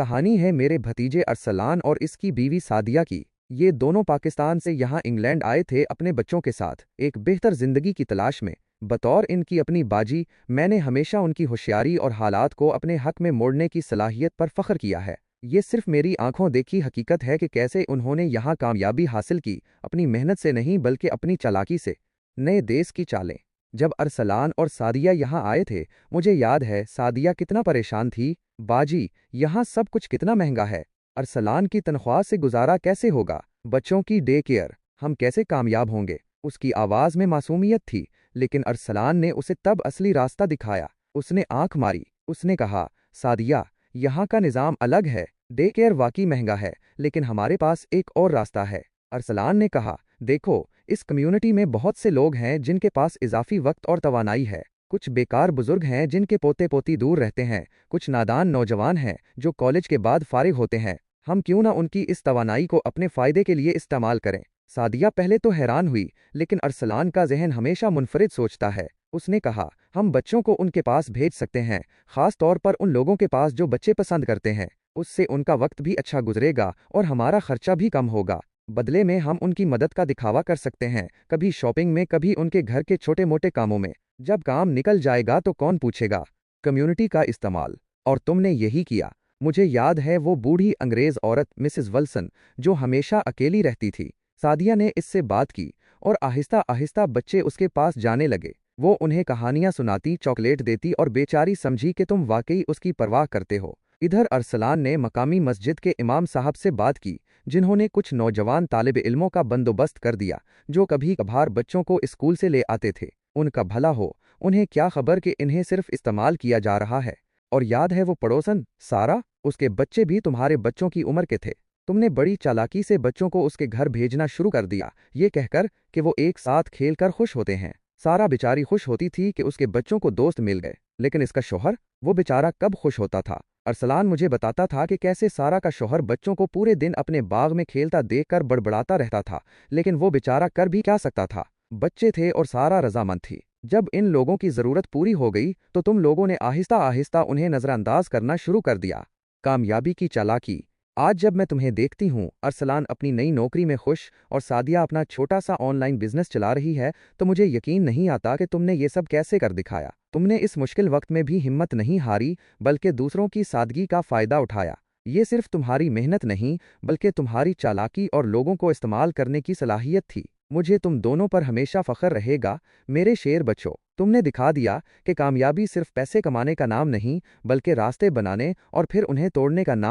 कहानी है मेरे भतीजे अरसलान और इसकी बीवी सादिया की। ये दोनों पाकिस्तान से यहाँ इंग्लैंड आए थे अपने बच्चों के साथ एक बेहतर जिंदगी की तलाश में। बतौर इनकी अपनी बाजी, मैंने हमेशा उनकी होशियारी और हालात को अपने हक में मोड़ने की सलाहियत पर फख्र किया है। ये सिर्फ मेरी आंखों देखी हकीकत है कि कैसे उन्होंने यहाँ कामयाबी हासिल की, अपनी मेहनत से नहीं बल्कि अपनी चालाकी से। नए देश की चालें। जब अरसलान और सादिया यहाँ आए थे, मुझे याद है सादिया कितना परेशान थी। बाजी, यहाँ सब कुछ कितना महंगा है। अरसलान की तनख्वाह से गुजारा कैसे होगा। बच्चों की डे केयर, हम कैसे कामयाब होंगे। उसकी आवाज़ में मासूमियत थी, लेकिन अरसलान ने उसे तब असली रास्ता दिखाया। उसने आंख मारी, उसने कहा, सादिया, यहाँ का निज़ाम अलग है। डे केयर वाकई महंगा है, लेकिन हमारे पास एक और रास्ता है। अरसलान ने कहा, देखो, इस कम्युनिटी में बहुत से लोग हैं जिनके पास इजाफी वक्त और तवानाई है। कुछ बेकार बुजुर्ग हैं जिनके पोते पोती दूर रहते हैं। कुछ नादान नौजवान हैं जो कॉलेज के बाद फारिग होते हैं। हम क्यों ना उनकी इस तवानाई को अपने फ़ायदे के लिए इस्तेमाल करें। सादिया पहले तो हैरान हुई, लेकिन अरसलान का जहन हमेशा मुनफरिद सोचता है। उसने कहा, हम बच्चों को उनके पास भेज सकते हैं, ख़ास तौर पर उन लोगों के पास जो बच्चे पसंद करते हैं। उससे उनका वक्त भी अच्छा गुजरेगा और हमारा खर्चा भी कम होगा। बदले में हम उनकी मदद का दिखावा कर सकते हैं, कभी शॉपिंग में, कभी उनके घर के छोटे मोटे कामों में। जब काम निकल जाएगा तो कौन पूछेगा। कम्युनिटी का इस्तेमाल। और तुमने यही किया। मुझे याद है वो बूढ़ी अंग्रेज़ औरत मिसेस वल्सन, जो हमेशा अकेली रहती थी। सादिया ने इससे बात की और आहिस्ता आहिस्ता बच्चे उसके पास जाने लगे। वो उन्हें कहानियां सुनाती, चॉकलेट देती और बेचारी समझी कि तुम वाकई उसकी परवाह करते हो। इधर अरसलान ने मकामी मस्जिद के इमाम साहब से बात की, जिन्होंने कुछ नौजवान तालिब इल्मों का बंदोबस्त कर दिया, जो कभी कभार बच्चों को स्कूल से ले आते थे। उनका भला हो, उन्हें क्या खबर कि इन्हें सिर्फ इस्तेमाल किया जा रहा है। और याद है वो पड़ोसन सारा, उसके बच्चे भी तुम्हारे बच्चों की उम्र के थे। तुमने बड़ी चालाकी से बच्चों को उसके घर भेजना शुरू कर दिया, ये कहकर कि वो एक साथ खेलकर खुश होते हैं। सारा बेचारी खुश होती थी कि उसके बच्चों को दोस्त मिल गए, लेकिन इसका शौहर, वो बेचारा कब खुश होता था। अरसलान मुझे बताता था कि कैसे सारा का शौहर बच्चों को पूरे दिन अपने बाग में खेलता देखकर बड़बड़ाता रहता था, लेकिन वो बेचारा कर भी क्या सकता था। बच्चे थे और सारा रजामंद थी। जब इन लोगों की ज़रूरत पूरी हो गई तो तुम लोगों ने आहिस्ता आहिस्ता उन्हें नज़रअंदाज करना शुरू कर दिया। कामयाबी की चालाकी। आज जब मैं तुम्हें देखती हूँ, अरसलान अपनी नई नौकरी में खुश और सादिया अपना छोटा सा ऑनलाइन बिजनेस चला रही है, तो मुझे यकीन नहीं आता कि तुमने ये सब कैसे कर दिखाया। तुमने इस मुश्किल वक्त में भी हिम्मत नहीं हारी, बल्कि दूसरों की सादगी का फ़ायदा उठाया। ये सिर्फ तुम्हारी मेहनत नहीं, बल्कि तुम्हारी चालाकी और लोगों को इस्तेमाल करने की सलाहियत थी। मुझे तुम दोनों पर हमेशा फ़ख्र रहेगा, मेरे शेर बच्चों। तुमने दिखा दिया कि कामयाबी सिर्फ पैसे कमाने का नाम नहीं, बल्कि रास्ते बनाने और फिर उन्हें तोड़ने का नाम